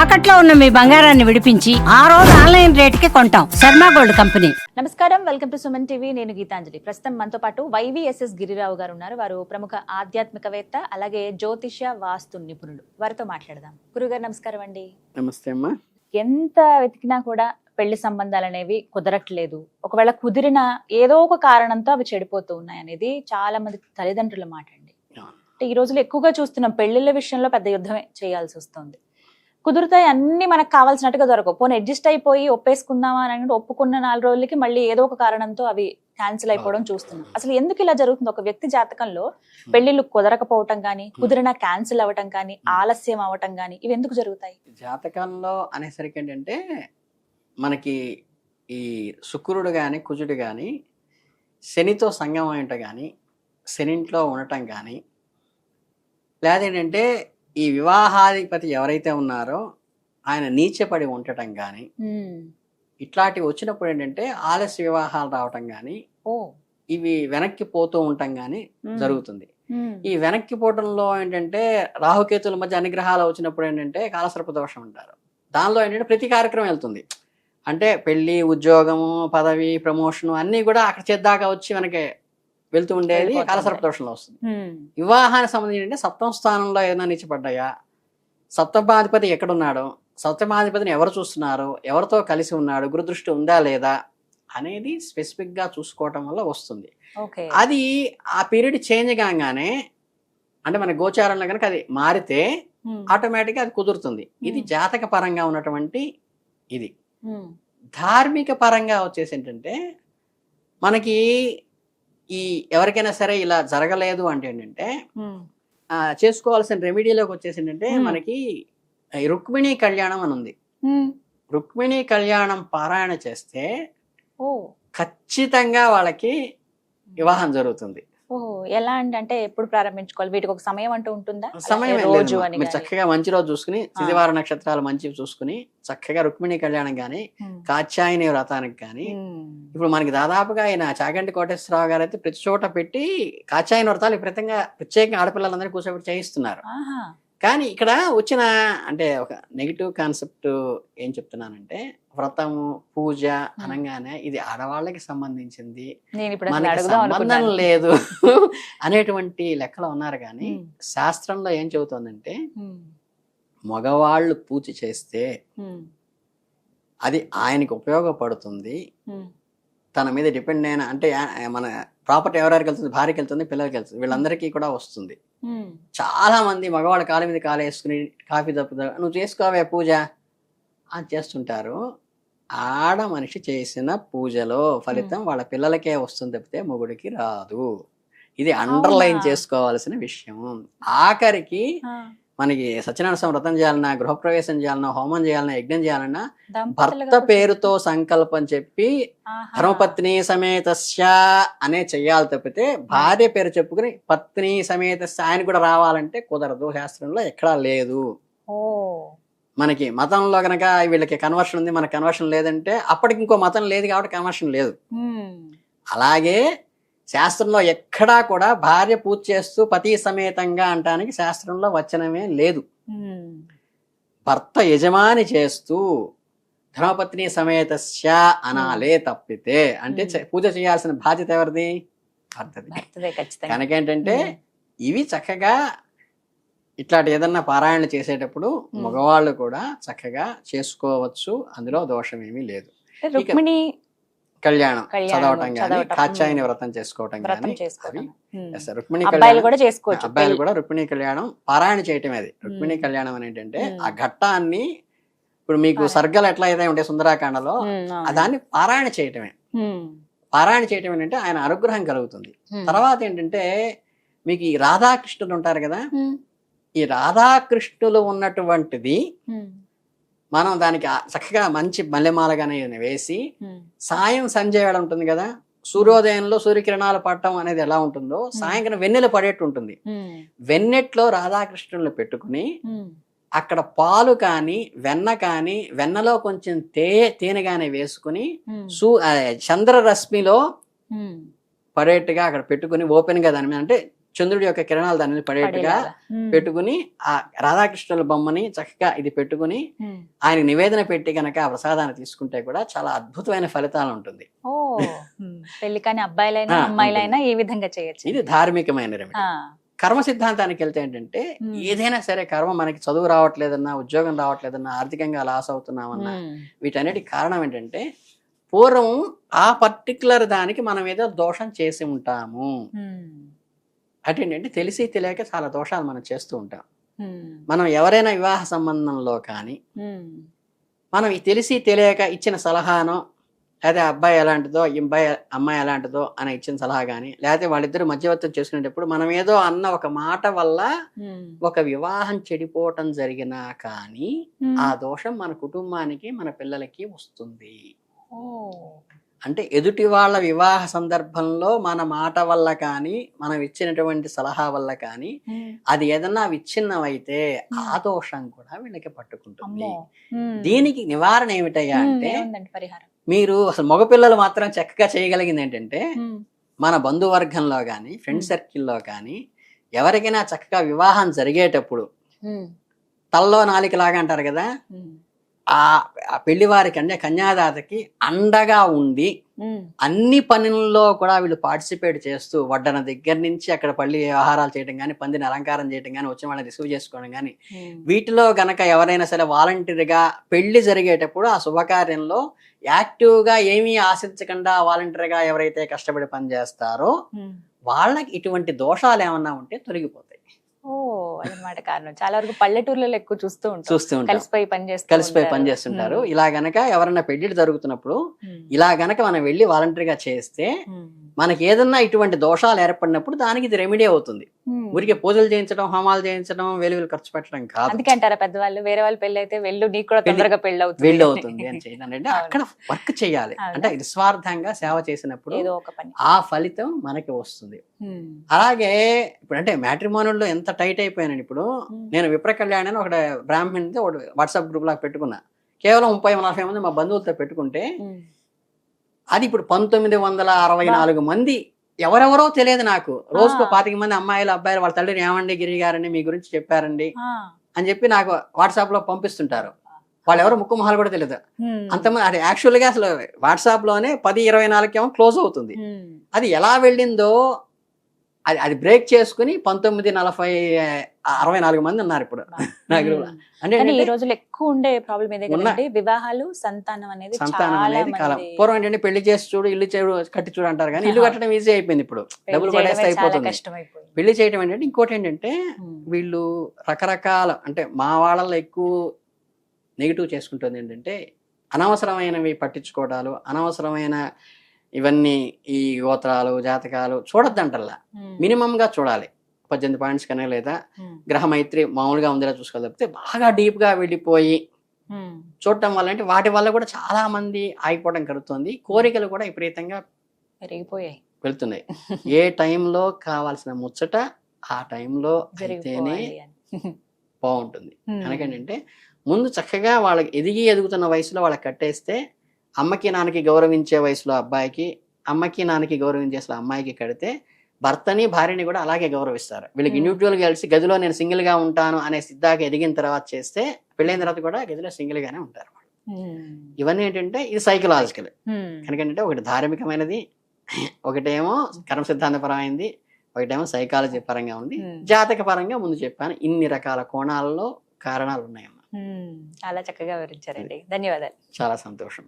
తాకట్లో ఉన్న మీ బంగారాన్ని విడిపించి ఆ రోజు ఆన్లైన్ రేటుకి కొంటాం. Sharma gold company. నమస్కారం, వెల్కమ్ టు సుమన్ టీవీ. నేను గీతాంజలి. ప్రస్తుతం మనతో పాటు వైవిఎస్ఎస్ గిరిరావు గారు ఉన్నారు. వారు ప్రముఖ ఆధ్యాత్మికవేత్త, అలాగే జ్యోతిష వాస్తు నిపుణుడు. వారితో మాట్లాడదాం. గురుగారు నమస్కారం అండి. నమస్తే అమ్మా. ఎంత వెతికినా కూడా పెళ్లి సంబంధాలు అనేవి కుదరట్లేదు. ఒకవేళ కుదిరినా ఏదో ఒక కారణంతో అవి చెడిపోతూ ఉన్నాయి అనేది చాలా మంది తల్లిదండ్రుల మాట అండి. అంటే ఈ రోజులు ఎక్కువగా చూస్తున్నాం, పెళ్లిళ్ళ విషయంలో పెద్ద యుద్ధమే చేయాల్సి వస్తుంది. కుదురుతాయి, అన్ని మనకు కావాల్సినట్టుగా దొరకవు. పోనీ అడ్జస్ట్ అయిపోయి ఒప్పేసుకుందామా అని ఒప్పుకున్న 4 రోజులకి మళ్ళీ ఏదో ఒక కారణంతో అవి క్యాన్సిల్ అయిపోవడం చూస్తున్నాం. అసలు ఎందుకు ఇలా జరుగుతుంది? ఒక వ్యక్తి జాతకంలో పెళ్లిళ్ళు కుదరకపోవటం కానీ, కుదిరినా క్యాన్సిల్ అవ్వటం కానీ, ఆలస్యం అవ్వటం కానీ, ఇవి ఎందుకు జరుగుతాయి? జాతకంలో అనేసరికి ఏంటంటే మనకి ఈ శుక్రుడు కానీ కుజుడు కానీ శనితో సంగమం అయ్యట కానీ, శనింట్లో ఉండటం కానీ, లేదేంటంటే ఈ వివాహాధిపతి ఎవరైతే ఉన్నారో ఆయన నీచపడి ఉండటం కానీ, ఇట్లాంటివి వచ్చినప్పుడు ఏంటంటే ఆలస్య వివాహాలు రావటం కానీ, ఇవి వెనక్కి పోతూ ఉండటం కానీ జరుగుతుంది. ఈ వెనక్కి పోవటంలో ఏంటంటే రాహుకేతుల మధ్య అనుగ్రహాలు వచ్చినప్పుడు ఏంటంటే కాలసర్ప దోషం అంటారు. దానిలో ఏంటంటే ప్రతి కార్యక్రమం వెళ్తుంది. అంటే పెళ్లి, ఉద్యోగము, పదవి, ప్రమోషన్ అన్నీ కూడా అక్కడ చేద్దాకా వచ్చి మనకి వెళ్తూ ఉండేది కాలసర్ప దోషంలో వస్తుంది. వివాహానికి సంబంధించి అంటే సప్తమ స్థానంలో ఏదైనా నిలిచిపడ్డాయా, సప్తమాధిపతి ఎక్కడున్నాడో, సప్తమాధిపతిని ఎవరు చూస్తున్నారు, ఎవరితో కలిసి ఉన్నాడు, గురుదృష్టి ఉందా లేదా అనేది స్పెసిఫిక్ గా చూసుకోవటం వల్ల వస్తుంది. అది ఆ పీరియడ్ చేంజ్ కాగానే అంటే మన గోచారంలో కనుక అది మారితే ఆటోమేటిక్ గా అది కుదురుతుంది. ఇది జాతక పరంగా ఉన్నటువంటి ఇది. ధార్మిక పరంగా వచ్చేసి ఏంటంటే మనకి ఈ ఎవరికైనా సరే ఇలా జరగలేదు అంటే ఏంటంటే చేసుకోవాల్సిన రెమెడీలోకి వచ్చేసి ఏంటంటే మనకి రుక్మిణీ కళ్యాణం అని ఉంది. రుక్మిణీ కళ్యాణం పారాయణ చేస్తే ఖచ్చితంగా వాళ్ళకి వివాహం జరుగుతుంది. ఎలా అంటే ఎప్పుడు ప్రారంభించుకోవాలి? వీటికి ఒక సమయం అంటూ ఉంటుందా? సమయం రోజు మీరు చక్కగా మంచి రోజు చూసుకుని, శనివార నక్షత్రాలు మంచివి చూసుకుని చక్కగా రుక్మిణీ కళ్యాణం కానీ, కాత్యాయని వ్రతానికి కానీ, ఇప్పుడు మనకి దాదాపుగా ఆయన చాగంటి కోటేశ్వరరావు గారు అయితే ప్రతి చోట పెట్టి కాత్యాయని వ్రతాలు ప్రత్యేకంగా ఆడపిల్లలందరినీ కూర్చోబెట్టి చేయిస్తున్నారు. కానీ ఇక్కడ వచ్చిన అంటే ఒక నెగిటివ్ కాన్సెప్ట్ ఏం చెప్తున్నానంటే, వ్రతము పూజ అనగానే ఇది ఆడవాళ్ళకి సంబంధించింది, మనకి సంబంధం లేదు అనేటువంటి లెక్కలో ఉన్నారు. కానీ శాస్త్రంలో ఏం చెబుతోందంటే, మగవాళ్ళు పూజ చేస్తే అది ఆయనకి ఉపయోగపడుతుంది, తన మీద డిపెండ్ అయిన అంటే మన ప్రాపర్టీ ఎవరెవరికి వెళ్తుంది, భార్యకి వెళ్తుంది, పిల్లలకి వెళ్తుంది, వీళ్ళందరికీ కూడా వస్తుంది. చాలా మంది మగవాళ్ళ కాలు మీద కాలు వేసుకుని కాఫీ తప్పుదా నువ్వు చేసుకోవే పూజ అని చేస్తుంటారు. ఆడ మనిషి చేసిన పూజలో ఫలితం వాళ్ళ పిల్లలకే వస్తుంది తప్పితే మొగుడికి రాదు. ఇది అండర్లైన్ చేసుకోవాల్సిన విషయం. ఆఖరికి మనకి సత్యనారాయణ వ్రతం చేయాలన్నా, గృహప్రవేశం చేయాలన్నా, హోమం చేయాలన్నా, యజ్ఞం చేయాలన్నా భర్త పేరుతో సంకల్పం చెప్పి ధర్మపత్ని సమేతస్య అనే చెయ్యాలి తప్పితే భార్య పేరు చెప్పుకుని పత్ని సమేతస్య ఆయన కూడా రావాలంటే కుదరదు. శాస్త్రంలో ఎక్కడా లేదు. మనకి మతంలో కనుక వీళ్ళకి కన్వర్షన్ ఉంది, మన కన్వర్షన్ లేదంటే అప్పటికి ఇంకో మతం లేదు కాబట్టి కన్వర్షన్ లేదు. అలాగే శాస్త్రంలో ఎక్కడా కూడా భార్య పూజ చేస్తూ పతి సమేతంగా అంటానికి శాస్త్రంలో వచనమే లేదు. భర్త యజమాని చేస్తూ ధర్మపత్ని సమేతస్య అనాలే తప్పితే. అంటే పూజ చేయాల్సిన బాధ్యత ఎవరిది? భర్తది. కనుకేంటంటే ఇవి చక్కగా ఇట్లాంటి ఏదన్నా పారాయణ చేసేటప్పుడు మగవాళ్ళు కూడా చక్కగా చేసుకోవచ్చు, అందులో దోషం ఏమీ లేదు. రుక్మిణి కళ్యాణం చదవటం కానీ, కాత్యాయని వ్రతం చేసుకోవటం కానీ, రుక్మిణీ అబ్బాయిలు కూడా రుక్మిణీ కళ్యాణం పారాయణ చేయటమే. అది రుక్మిణీ కళ్యాణం అని ఏంటంటే ఆ ఘట్టాన్ని ఇప్పుడు మీకు సర్గలు ఎట్లా అయితే ఉంటాయి సుందరాకాండలో, దాన్ని పారాయణ చేయటమే. పారాయణ చేయటం ఏంటంటే ఆయన అనుగ్రహం కలుగుతుంది. తర్వాత ఏంటంటే మీకు ఈ రాధాకృష్ణులు ఉంటారు కదా, ఈ రాధాకృష్ణులు ఉన్నటువంటిది మనం దానికి చక్కగా మంచి మల్లెమాలగానే వేసి సాయం సంధ్య వేళ ఉంటుంది కదా, సూర్యోదయంలో సూర్యకిరణాలు పడటం అనేది ఎలా ఉంటుందో సాయంత్రం వెన్నెల పడేట్టు ఉంటుంది. వెన్నెట్లో రాధాకృష్ణులను పెట్టుకుని అక్కడ పాలు కానీ వెన్న కానీ, వెన్నలో కొంచెం తేనె కానీ వేసుకుని చంద్రరశ్మిలో పడేట్టుగా అక్కడ పెట్టుకుని ఓపెన్ గా దాని మీద అంటే చంద్రుడి యొక్క కిరణాలు దాని మీద పడేట్టుగా పడేలాగా. పెట్టుకుని ఆ రాధాకృష్ణుల బొమ్మని చక్కగా ఇది పెట్టుకుని ఆయన నివేదన పెట్టి గనక ఆ ప్రసాదాన్ని తీసుకుంటే కూడా చాలా అద్భుతమైన ఫలితాలు ఉంటుంది. ఓ పెళ్లి కానీ అబ్బాయిలైనా అమ్మాయిలైనా ఈ విధంగా చేయొచ్చు. ఇది ధార్మికమైన రెమెడీ. కర్మ సిద్ధాంతానికి వెళ్తే ఏంటంటే ఏదైనా సరే కర్మ మనకి చదువు రావట్లేదన్నా, ఉద్యోగం రావట్లేదన్నా, ఆర్థికంగా లాస్ అవుతున్నామన్నా, వీటన్నిటి కారణం ఏంటంటే పూర్వం ఆ పర్టికులర్ దానికి మనం ఏదో దోషం చేసి ఉంటాము. అటేంటంటే తెలిసి తెలియక చాలా దోషాలు మనం చేస్తూ ఉంటాం. మనం ఎవరైనా వివాహ సంబంధంలో కానీ మనం తెలిసి తెలియక ఇచ్చిన సలహానో, లేదా అబ్బాయి ఎలాంటిదో అమ్మాయి ఎలాంటిదో అని ఇచ్చిన సలహా కానీ, లేకపోతే వాళ్ళిద్దరు మధ్యవర్తం చేసుకునేటప్పుడు మనం ఏదో అన్న ఒక మాట వల్ల ఒక వివాహం చెడిపోవటం జరిగినా కానీ ఆ దోషం మన కుటుంబానికి, మన పిల్లలకి వస్తుంది. అంటే ఎదుటి వాళ్ళ వివాహ సందర్భంలో మన మాట వల్ల కానీ, మనం ఇచ్చినటువంటి సలహా వల్ల కానీ అది ఏదన్నా విచ్ఛిన్నమైతే ఆ దోషం కూడా వీళ్ళకి పట్టుకుంటుంది. దీనికి నివారణ ఏమిటయ్యా అంటే, మీరు అసలు మగపిల్లలు మాత్రం చక్కగా చేయగలిగింది ఏంటంటే, మన బంధువర్గంలో కానీ, ఫ్రెండ్ సర్కిల్లో కానీ ఎవరికైనా చక్కగా వివాహం జరిగేటప్పుడు తల్లో నాలికలాగా అంటారు కదా, ఆ పెళ్లి వారికి అంటే కన్యాదాతకి అండగా ఉండి అన్ని పనుల్లో కూడా వీళ్ళు పార్టిసిపేట్ చేస్తూ, వడ్డన దగ్గర నుంచి అక్కడ పల్లి వ్యవహారాలు చేయడం కానీ, పందిని అలంకారం చేయడం కానీ, వచ్చిన వాళ్ళని రిసీవ్ చేసుకోవడం కానీ, వీటిలో గనక ఎవరైనా సరే వాలంటీర్గా పెళ్లి జరిగేటప్పుడు ఆ శుభకార్యంలో యాక్టివ్గా ఏమీ ఆశించకుండా వాలంటీర్గా ఎవరైతే కష్టపడి పనిచేస్తారో వాళ్ళకి ఇటువంటి దోషాలు ఏమన్నా ఉంటే తొలగిపోతాయి. ఓ అదనమాట కారణం. చాలా వరకు పల్లెటూర్లలో ఎక్కువ చూస్తూ ఉంటాం, కలిసిపోయి పనిచేస్తుంటారు. ఇలా గనక ఎవరైనా పెళ్లిళ్ళు జరుగుతున్నప్పుడు ఇలా గనక మనం వెళ్ళి వాలంటరీగా చేస్తే మనకి ఏదన్నా ఇటువంటి దోషాలు ఏర్పడినప్పుడు దానికి ఇది రెమెడీ అవుతుంది. ఊరికే పూజలు చేయించడం, హోమాలు చేయించడం, వేలు ఖర్చు పెట్టడం కాదు. అందుకే అంటారా పెద్దవాళ్ళు, వేరే వాళ్ళు పెళ్లి అయితే వెళ్ళు, నీకు కూడా తొందరగా పెళ్లి అవుతుంది అని చేయడం. అంటే అక్కడ వర్క్ చేయాలి, అంటే నిస్వార్థంగా సేవ చేసినప్పుడు ఏదో ఒక పని ఆ ఫలితం మనకి వస్తుంది. అలాగే ఇప్పుడు అంటే మ్యాట్రిమోనియల్లో ఎంత టైట్ అయిపోయానండి. ఇప్పుడు నేను విప్ర కళ్యాణ్ అని ఒకటి బ్రాహ్మణ్ ఒకటి వాట్సాప్ గ్రూప్ లాగా పెట్టుకున్నా. కేవలం 30-40 మంది మా బంధువులతో పెట్టుకుంటే అది ఇప్పుడు 1964 మంది ఎవరెవరో తెలియదు నాకు. రోజుకు 25 మంది అమ్మాయిలు, అబ్బాయిలు వాళ్ళ తల్లిని ఏమండి గిరి గారండి మీ గురించి చెప్పారండి అని చెప్పి నాకు వాట్సాప్ లో పంపిస్తుంటారు. వాళ్ళు ఎవరో ముక్కు మొహాలు కూడా తెలియదు. అంతమంది అది యాక్చువల్ గా అసలు వాట్సాప్ లోనే 10-24 ఏమో క్లోజ్ అవుతుంది. అది ఎలా వెళ్ళిందో అది బ్రేక్ చేసుకుని 1964 మంది ఉన్నారు ఇప్పుడు నా గ్రూప్. అంటే ఈ రోజులు ఎక్కువ ఉండే ప్రాబ్లం ఏదే కదండి, వివాహాలు, సంతానం అనేది కాలం. పూర్వం ఏంటంటే పెళ్లి చేసి చూడు, ఇల్లు కట్టి చూడు అంటారు కానీ ఇల్లు కట్టడం ఈజీ అయిపోయింది. ఇప్పుడు డబ్బులు పడేస్తే అయిపోతుంది. పెళ్లి చేయడం ఏంటంటే ఇంకోటి ఏంటంటే వీళ్ళు రకరకాల అంటే మా వాళ్ళలో ఎక్కువ నెగిటివ్ చేసుకుంటుంది ఏంటంటే అనవసరమైనవి పట్టించుకోవడాలు, అనవసరమైన ఇవన్నీ ఈ గోత్రాలు, జాతకాలు చూడొద్దంటల్లా. మినిమం గా చూడాలి, 18 పాయింట్స్ కన్నా, లేదా గ్రహమైత్రి మామూలుగా ఉందిలా చూసుకోవాలి. తప్పితే బాగా డీప్ గా వెళ్ళిపోయి చూడటం వల్ల అంటే వాటి వల్ల కూడా చాలా మంది ఆగిపోవడం కలుగుతుంది. కోరికలు కూడా విపరీతంగా పెరిగిపోయాయి, వెళ్తున్నాయి. ఏ టైంలో కావాల్సిన ముచ్చట ఆ టైంలో అయితేనే బాగుంటుంది. ఎందుకంటే ముందు చక్కగా వాళ్ళకి ఎదుగుతున్న వయసులో వాళ్ళకి కట్టేస్తే, అమ్మకి నాన్నకి గౌరవించే వయసులో అబ్బాయికి, అమ్మకి నాన్నకి గౌరవించే వయసులో అమ్మాయికి కడితే భర్తని భార్యని కూడా అలాగే గౌరవిస్తారు. వీళ్ళకి ఇండివిజువల్ గా కలిసి గదిలో నేను సింగిల్ గా ఉంటాను అనే సిద్ధాగా ఎదిగిన తర్వాత చేస్తే పెళ్ళైన తర్వాత కూడా గదిలో సింగిల్ గానే ఉంటారు. ఇవన్నీ ఏంటంటే ఇది సైకలాజికల్. ఎందుకంటే ఒకటి ధార్మికమైనది, ఒకటేమో కర్మ సిద్ధాంత పరమైంది, ఒకటేమో సైకాలజీ పరంగా ఉంది. జాతక పరంగా ముందు చెప్పాను. ఇన్ని రకాల కోణాలలో కారణాలు ఉన్నాయమ్మా. చాలా చక్కగా వివరించారండి. ధన్యవాదాలు. చాలా సంతోషం.